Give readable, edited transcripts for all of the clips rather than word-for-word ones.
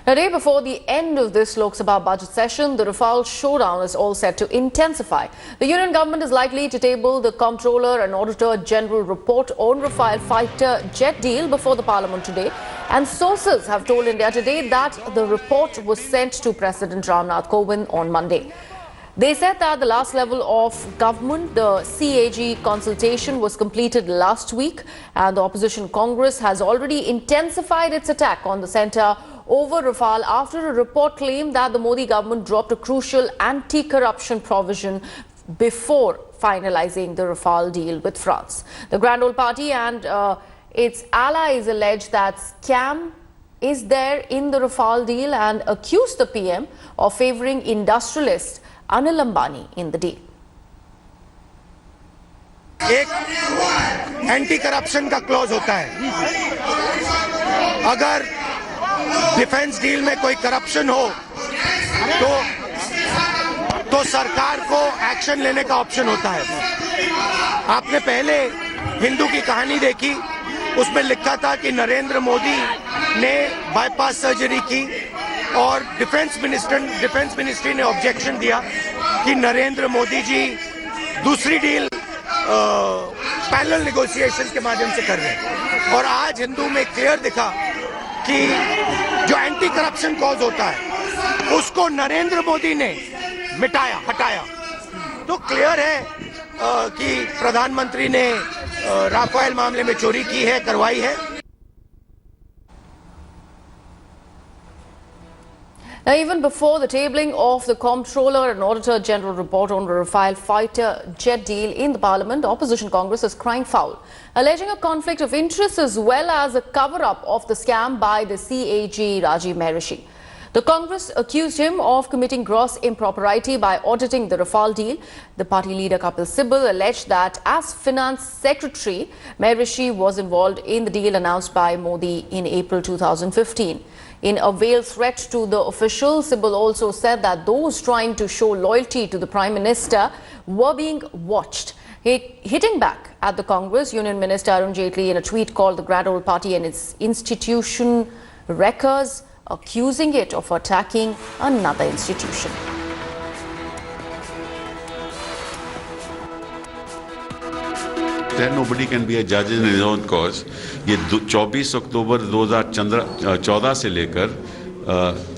A day before the end of this Lok Sabha budget session, the Rafale showdown is all set to intensify. The union government is likely to table the Comptroller and Auditor General report on Rafale fighter jet deal before the Parliament today. And sources have told India Today that the report was sent to President Ramnath Kovind on Monday. They said that the last level of government, the CAG consultation, was completed last week, and the opposition Congress has already intensified its attack on the centre over Rafale after a report claimed that the Modi government dropped a crucial anti-corruption provision before finalising the Rafale deal with France. The Grand Old Party and its allies allege that scam is there in the Rafale deal and accused the PM of favouring industrialist Anil Ambani in the deal. एक anti corruption का clause होता है। अगर defence deal में कोई corruption हो तो सरकार को एक्शन लेने का ऑप्शन होता है। आपने पहले हिंदू की कहानी देखी, उसमें लिखा था कि नरेंद्र मोदी ने बाईपास सर्जरी की और डिफेंस मिनिस्ट्री ने ऑब्जेक्शन दिया कि नरेंद्र मोदी जी दूसरी डील पैरेलल नेगोशिएशंस के माध्यम से कर रहे हैं। और आज हिंदू में क्लियर दिखा कि जो एंटी करप्शन कॉज होता है उसको नरेंद्र मोदी ने हटाया। तो क्लियर है कि प्रधानमंत्री ने राफेल मामले में चोरी की है, करवाई है। Now, even before the tabling of the Comptroller and Auditor General report on the Rafale fighter jet deal in the Parliament, opposition Congress is crying foul, alleging a conflict of interest as well as a cover-up of the scam by the CAG Rajiv Mehrishi. The Congress accused him of committing gross impropriety by auditing the Rafale deal. The party leader Kapil Sibal alleged that as Finance Secretary, Mehrishi was involved in the deal announced by Modi in April 2015. In a veiled threat to the official, Sibal also said that those trying to show loyalty to the Prime Minister were being watched. Hitting back at the Congress, Union Minister Arun Jaitley in a tweet called the Grand Old Party and its institution wreckers, accusing it of attacking another institution. Nobody can be a judge in his own cause. ये 24 अक्टूबर 2014 से लेकर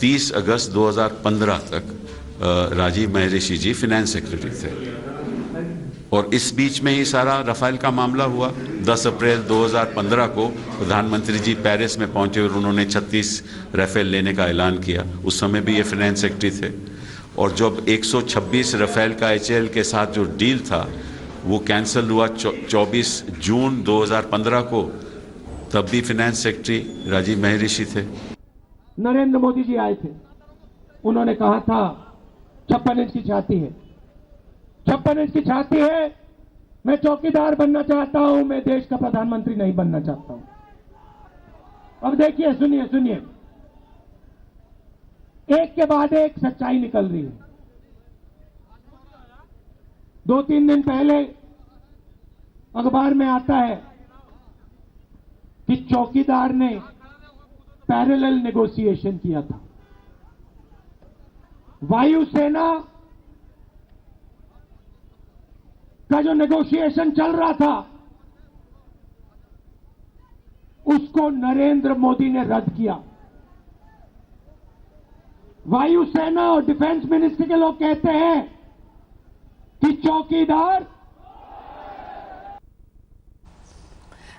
30 अगस्त 2015 तक राजीव महरिषि जी finance secretary थे और इस बीच में ही सारा Rafale का मामला हुआ। 10 अप्रैल 2015 को प्रधानमंत्री जी पेरिस में पहुंचे और उन्होंने 36 राफेल लेने का ऐलान किया। उस समय भी ये फाइनेंस सेक्रेटरी थे और जब 126 राफेल का HAL के साथ जो डील था वो कैंसिल हुआ 24 जून 2015 को, तब भी फाइनेंस सेक्रेटरी राजीव महरिषि थे। नरेंद्र मोदी जी आए थे, उन्होंने कहा था 56 इंच की छाती है, 56 इंच की छाती है, मैं चौकीदार बनना चाहता हूं, मैं देश का प्रधानमंत्री नहीं बनना चाहता हूं। अब देखिए, सुनिए, एक के बाद एक सच्चाई निकल रही है। 2-3 दिन पहले अखबार में आता है कि चौकीदार ने पैरेलल नेगोशिएशन किया था। वायुसेना का जो नेगोशिएशन चल रहा था उसको नरेंद्र मोदी ने रद्द किया। वायुसेना और डिफेंस मिनिस्ट्री के लोग कहते हैं कि चौकीदार।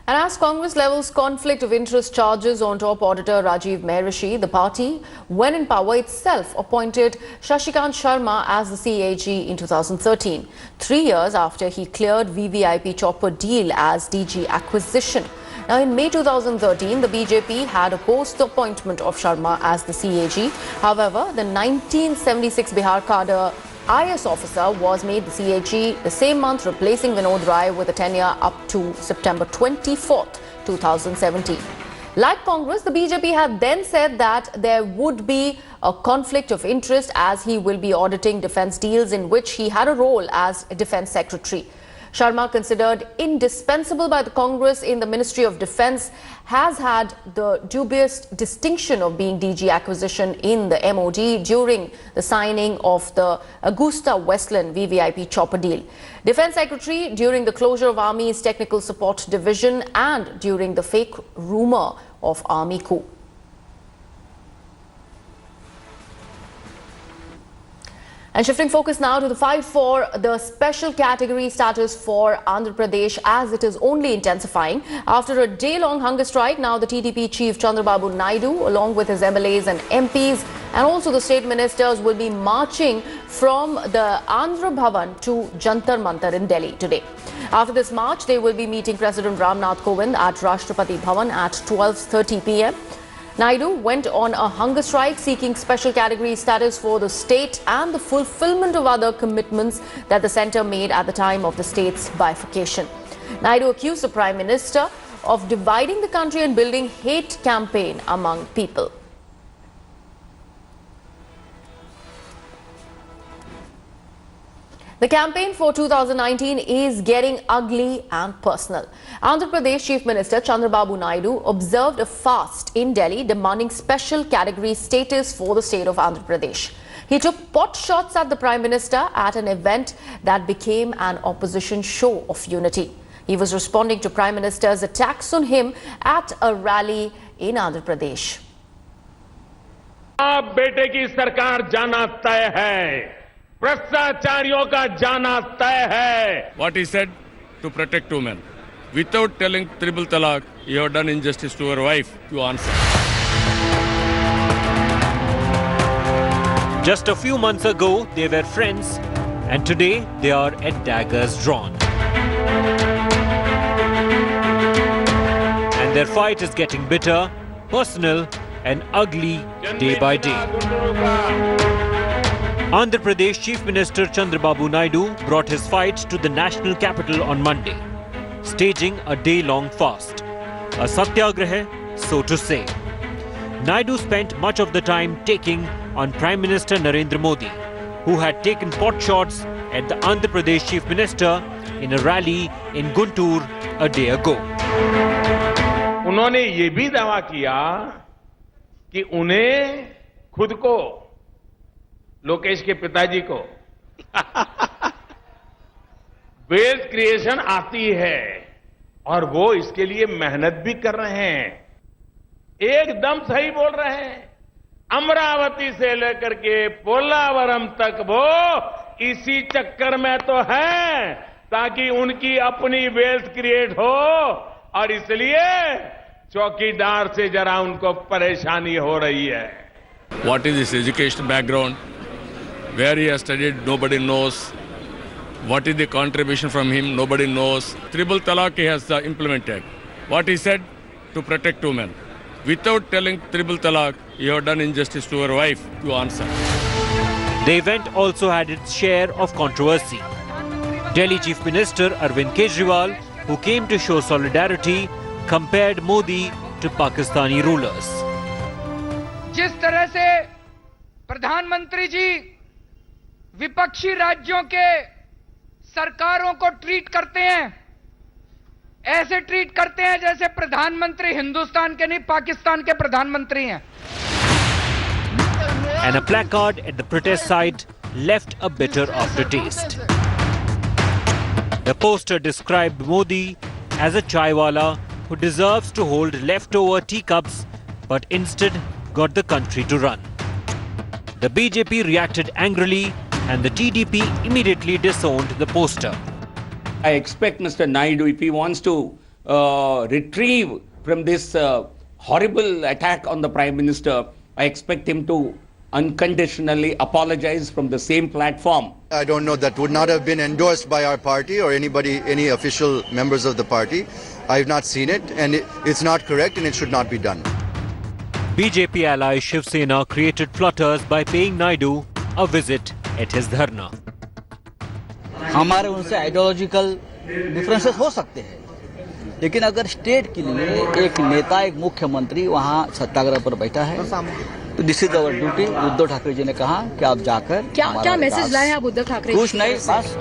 And as Congress levels conflict of interest charges on top auditor Rajiv Mehrishi, the party, when in power itself, appointed Shashikant Sharma as the CAG in 2013, 3 years after he cleared VVIP chopper deal as DG acquisition. Now, in May 2013, the BJP had opposed the appointment of Sharma as the CAG. However, the 1976 Bihar cadre IS officer was made the CAG the same month, replacing Vinod Rai with a tenure up to September 24th, 2017. Like Congress, the BJP had then said that there would be a conflict of interest as he will be auditing defense deals in which he had a role as Defense Secretary. Sharma, considered indispensable by the Congress in the Ministry of Defence, has had the dubious distinction of being DG acquisition in the MOD during the signing of the Augusta Westland VVIP chopper deal. Defence Secretary during the closure of Army's Technical Support Division and during the fake rumour of Army coup. And shifting focus now to the fight for the special category status for Andhra Pradesh, as it is only intensifying. After a day-long hunger strike, now the TDP chief Chandrababu Naidu, along with his MLAs and MPs and also the state ministers, will be marching from the Andhra Bhavan to Jantar Mantar in Delhi today. After this march, they will be meeting President Ramnath Kovind at Rashtrapati Bhavan at 12:30 p.m. Naidu went on a hunger strike seeking special category status for the state and the fulfillment of other commitments that the centre made at the time of the state's bifurcation. Naidu accused the Prime Minister of dividing the country and building hate campaign among people. The campaign for 2019 is getting ugly and personal. Andhra Pradesh Chief Minister Chandrababu Naidu observed a fast in Delhi demanding special category status for the state of Andhra Pradesh. He took pot shots at the Prime Minister at an event that became an opposition show of unity. He was responding to Prime Minister's attacks on him at a rally in Andhra Pradesh. आप बेटे की सरकार जाना तय है, भ्रष्टाचारियों का जाना तय है. What he said to protect women. Without telling triple talaq, you have done injustice to your wife. You answer. Just a few months ago, they were friends, and today they are at daggers drawn. And their fight is getting bitter, personal, and ugly day by day. Andhra Pradesh Chief Minister Chandrababu Naidu brought his fight to the national capital on Monday, staging a day-long fast. A satyagraha, so to say. Naidu spent much of the time taking on Prime Minister Narendra Modi, who had taken pot shots at the Andhra Pradesh Chief Minister in a rally in Guntur a day ago. उन्होंने ये भी दावा किया कि उन्हें खुद को, लोकेश के पिताजी को वेल्थ क्रिएशन आती है और वो इसके लिए मेहनत भी कर रहे हैं. एकदम सही बोल रहे हैं. अमरावती से लेकर के पोलावरम तक वो इसी चक्कर में तो है ताकि उनकी अपनी वेल्थ क्रिएट हो, और इसलिए चौकीदार से जरा उनको परेशानी हो रही है. What is his education background? Where he has studied, nobody knows. What is the contribution from him, nobody knows. Triple talaq he has implemented. What he said to protect women. Without telling triple talaq, you have done injustice to your wife. You answer. The event also had its share of controversy. Delhi Chief Minister Arvind Kejriwal, who came to show solidarity, compared Modi to Pakistani rulers. जिस तरह से प्रधानमंत्री जी विपक्षी राज्यों के सरकारों को treat करते हैं, ऐसे ट्रीट करते हैं जैसे प्रधानमंत्री हिंदुस्तान के नहीं पाकिस्तान के प्रधानमंत्री हैं. And a placard at the protest site left a bitter aftertaste. The poster described Modi as a chaiwala who deserves to hold leftover teacups but instead got the country to run. The BJP reacted angrily and the TDP immediately disowned the poster. I expect Mr. Naidu, if he wants to retrieve from this horrible attack on the Prime Minister, I expect him to unconditionally apologize from the same platform. I don't know, that would not have been endorsed by our party or anybody, any official members of the party. I have not seen it, and it's not correct and it should not be done. BJP ally Shiv Sena created flutters by paying Naidu a visit at his dharna. हमारे उनसे ideological differences हो सकते हैं, लेकिन अगर state के लिए एक नेता, एक मुख्यमंत्री वहां सत्याग्रह पर बैठा है तो this is our duty. Uddhav Thackeray ji ने कहा कि आप जाकर क्या मैसेज लाए आप उद्धव ठाकरे? कुछ नहीं, बस.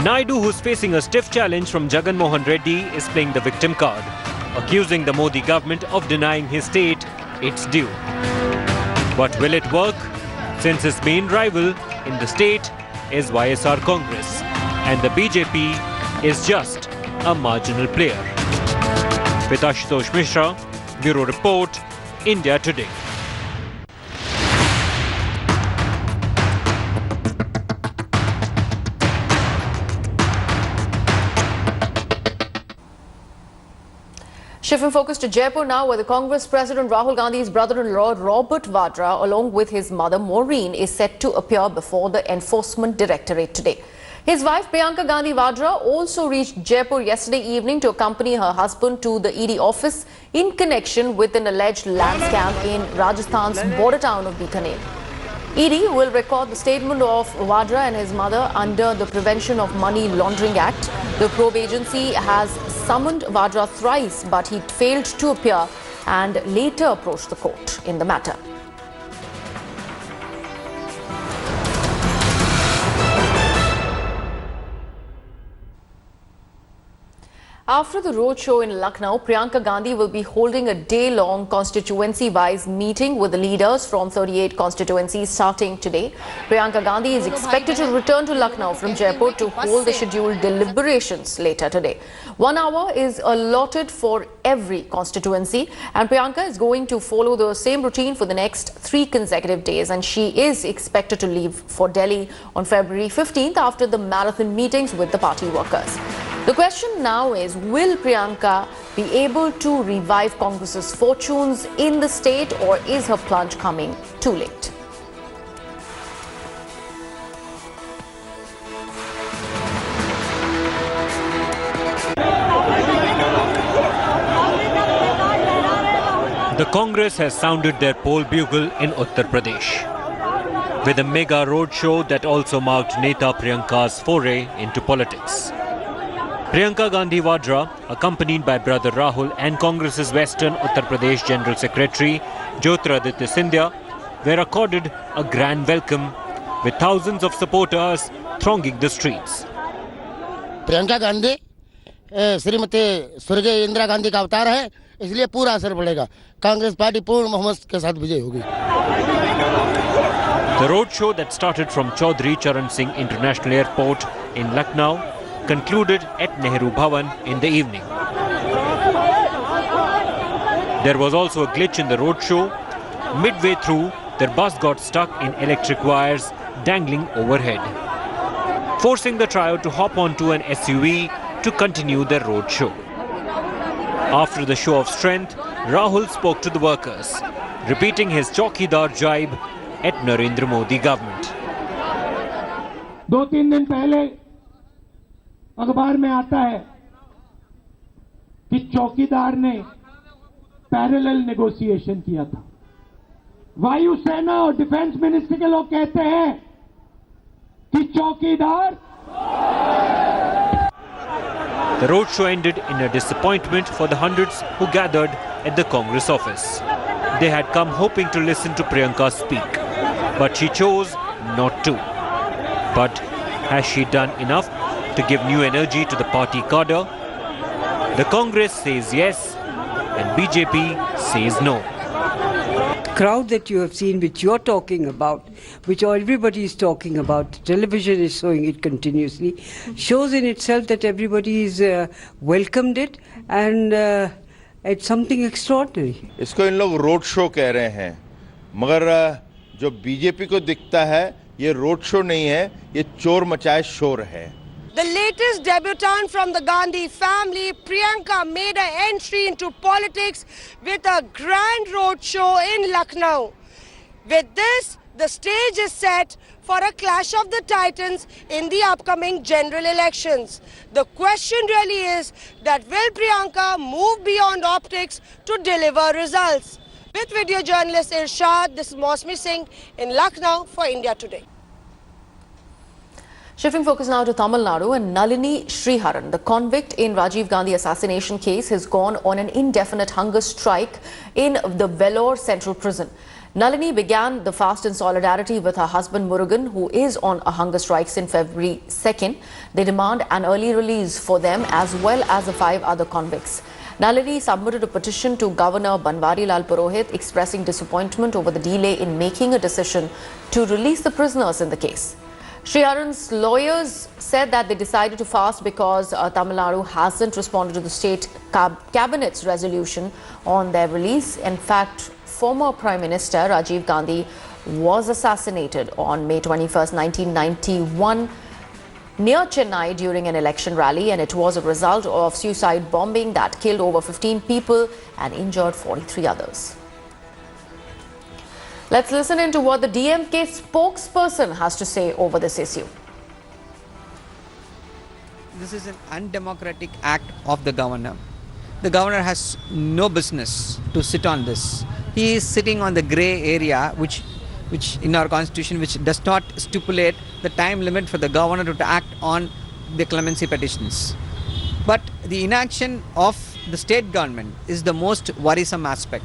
Naidu, who's facing a stiff challenge from Jagan Mohan Reddy, is playing the victim card, accusing the Modi government of denying his state its due. But will it work? Since his main rival in the state is YSR Congress, and the BJP is just a marginal player. With Ashutosh Mishra, Bureau Report, India Today. Shifting focus to Jaipur now, where the Congress President Rahul Gandhi's brother-in-law Robert Vadra, along with his mother Maureen, is set to appear before the Enforcement Directorate today. His wife Priyanka Gandhi Vadra also reached Jaipur yesterday evening to accompany her husband to the ED office in connection with an alleged land scam in Rajasthan's border town of Bikaner. ED will record the statement of Vadra and his mother under the Prevention of Money Laundering Act. The probe agency has summoned Vadra thrice, but he failed to appear and later approached the court in the matter. After the roadshow in Lucknow, Priyanka Gandhi will be holding a day-long constituency-wise meeting with the leaders from 38 constituencies starting today. Priyanka Gandhi is expected to return to Lucknow from Jaipur to hold the scheduled deliberations later today. 1 hour is allotted for every constituency, and Priyanka is going to follow the same routine for the next 3 consecutive days, and she is expected to leave for Delhi on February 15th after the marathon meetings with the party workers. The question now is, will Priyanka be able to revive Congress's fortunes in the state, or is her plunge coming too late? The Congress has sounded their poll bugle in Uttar Pradesh, with a mega roadshow that also marked Neta Priyanka's foray into politics. Priyanka Gandhi Vadra, accompanied by brother Rahul and Congress's Western Uttar Pradesh General Secretary Jyotiraditya Scindia, were accorded a grand welcome with thousands of supporters thronging the streets. Priyanka Gandhi Shrimati स्वर्गीय इंदिरा गांधी का अवतार है, इसलिए पूरा असर पड़ेगा। Congress party पूर्ण बहुमत के साथ विजयी होगी। The roadshow that started from Chaudhry Charan Singh International Airport in Lucknow concluded at Nehru Bhavan in the evening. There was also a glitch in the roadshow. Midway through, their bus got stuck in electric wires dangling overhead, forcing the trio to hop onto an SUV to continue their roadshow. After the show of strength, Rahul spoke to the workers, repeating his Chaukidar jibe at Narendra Modi government. 2-3 दिन पहले अखबार में आता है कि चौकीदार ने parallel negotiation किया था। वायुसेना और डिफेंस मिनिस्ट्री के लोग कहते हैं कि चौकीदार। The roadshow ended in a disappointment for the hundreds who gathered at the Congress office. They had come hoping to listen to Priyanka speak, but she chose not to. But has she done enough to give new energy to the party cadre? The Congress says yes and BJP says no. Crowd that you have seen, which you're talking about, which everybody is talking about, television is showing it continuously, shows in itself that everybody is welcomed it, and it's something extraordinary. इसको इन लोग road show कह रहे हैं, मगर जो BJP को दिखता है ये रोड शो नहीं है, ये चोर मचाए शोर है। The latest debutant from the Gandhi family, Priyanka, made an entry into politics with a grand road show in Lucknow. With this, the stage is set for a clash of the titans in the upcoming general elections. The question really is that will Priyanka move beyond optics to deliver results? With video journalist Irshad, this is Mosmi Singh in Lucknow for India Today. Shifting focus now to Tamil Nadu, and Nalini Sriharan, the convict in Rajiv Gandhi assassination case, has gone on an indefinite hunger strike in the Vellore Central Prison. Nalini began the fast in solidarity with her husband Murugan, who is on a hunger strike since February 2nd. They demand an early release for them as well as the 5 other convicts. Nalini submitted a petition to Governor Banwari Lal Purohit expressing disappointment over the delay in making a decision to release the prisoners in the case. Sri Arun's lawyers said that they decided to fast because Tamil Nadu hasn't responded to the state cabinet's resolution on their release. In fact, former Prime Minister Rajiv Gandhi was assassinated on May 21st, 1991 near Chennai during an election rally, and it was a result of suicide bombing that killed over 15 people and injured 43 others. Let's listen into what the DMK spokesperson has to say over this issue. This is an undemocratic act of the governor. The governor has no business to sit on this. He is sitting on the grey area, which in our constitution, which does not stipulate the time limit for the governor to act on the clemency petitions. But the inaction of the state government is the most worrisome aspect.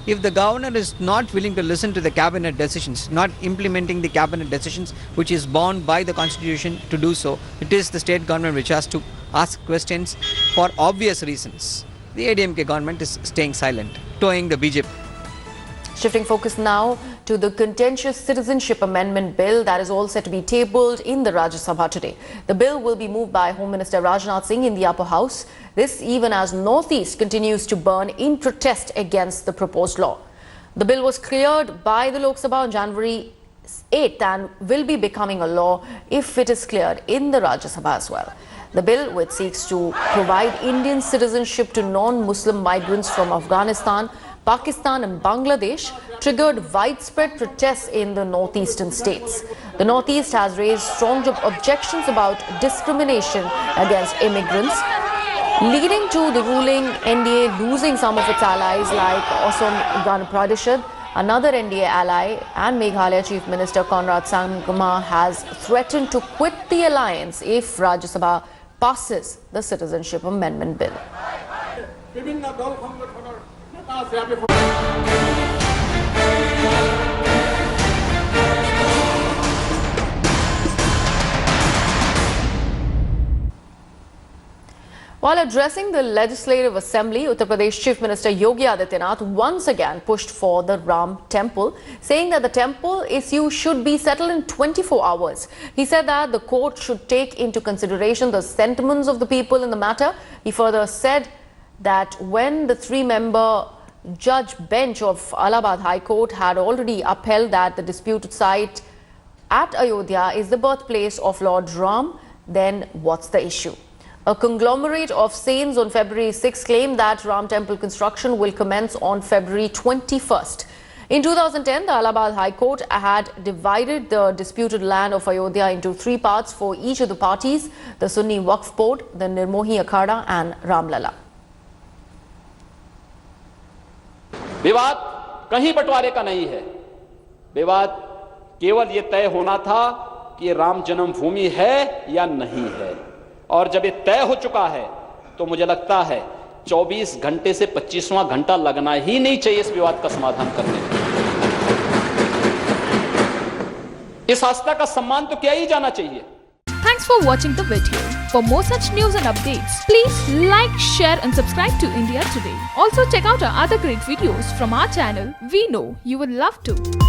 If the governor is not willing to listen to the cabinet decisions, not implementing the cabinet decisions, which is bound by the constitution to do so, it is the state government which has to ask questions for obvious reasons. The ADMK government is staying silent, toeing the BJP. Shifting focus now to the contentious Citizenship Amendment Bill that is all set to be tabled in the Rajya Sabha today. The bill will be moved by Home Minister Rajnath Singh in the upper house. This even as Northeast continues to burn in protest against the proposed law. The bill was cleared by the Lok Sabha on January 8th and will be becoming a law if it is cleared in the Rajya Sabha as well. The bill, which seeks to provide Indian citizenship to non-Muslim migrants from Afghanistan, Pakistan and Bangladesh, triggered widespread protests in the northeastern states. The Northeast has raised strong objections about discrimination against immigrants, leading to the ruling NDA losing some of its allies like Assam Gana Parishad. Another NDA ally and Meghalaya Chief Minister Conrad Sangma has threatened to quit the alliance if Rajya Sabha passes the Citizenship Amendment Bill. While addressing the Legislative Assembly, Uttar Pradesh Chief Minister Yogi Adityanath once again pushed for the Ram Temple, saying that the temple issue should be settled in 24 hours. He said that the court should take into consideration the sentiments of the people in the matter. He further said that when the 3-member judge bench of Allahabad High Court had already upheld that the disputed site at Ayodhya is the birthplace of Lord Ram, then what's the issue? A conglomerate of saints on February 6 claimed that Ram Temple construction will commence on February 21st. In 2010, the Allahabad High Court had divided the disputed land of Ayodhya into 3 parts for each of the parties: the Sunni Waqf Board, the Nirmohi Akhada and Ramlala. विवाद कहीं बंटवारे का नहीं है। विवाद केवल ये तय होना था कि राम जन्मभूमि है या नहीं है, और जब ये तय हो चुका है तो मुझे लगता है 24 घंटे से 25वां घंटा लगना ही नहीं चाहिए इस विवाद का समाधान करने में। इस आस्था का सम्मान तो किया ही जाना चाहिए। Thanks for watching the video. For more such news and updates, please like, share and subscribe to India Today. Also check out our other great videos from our channel. We know you would love to.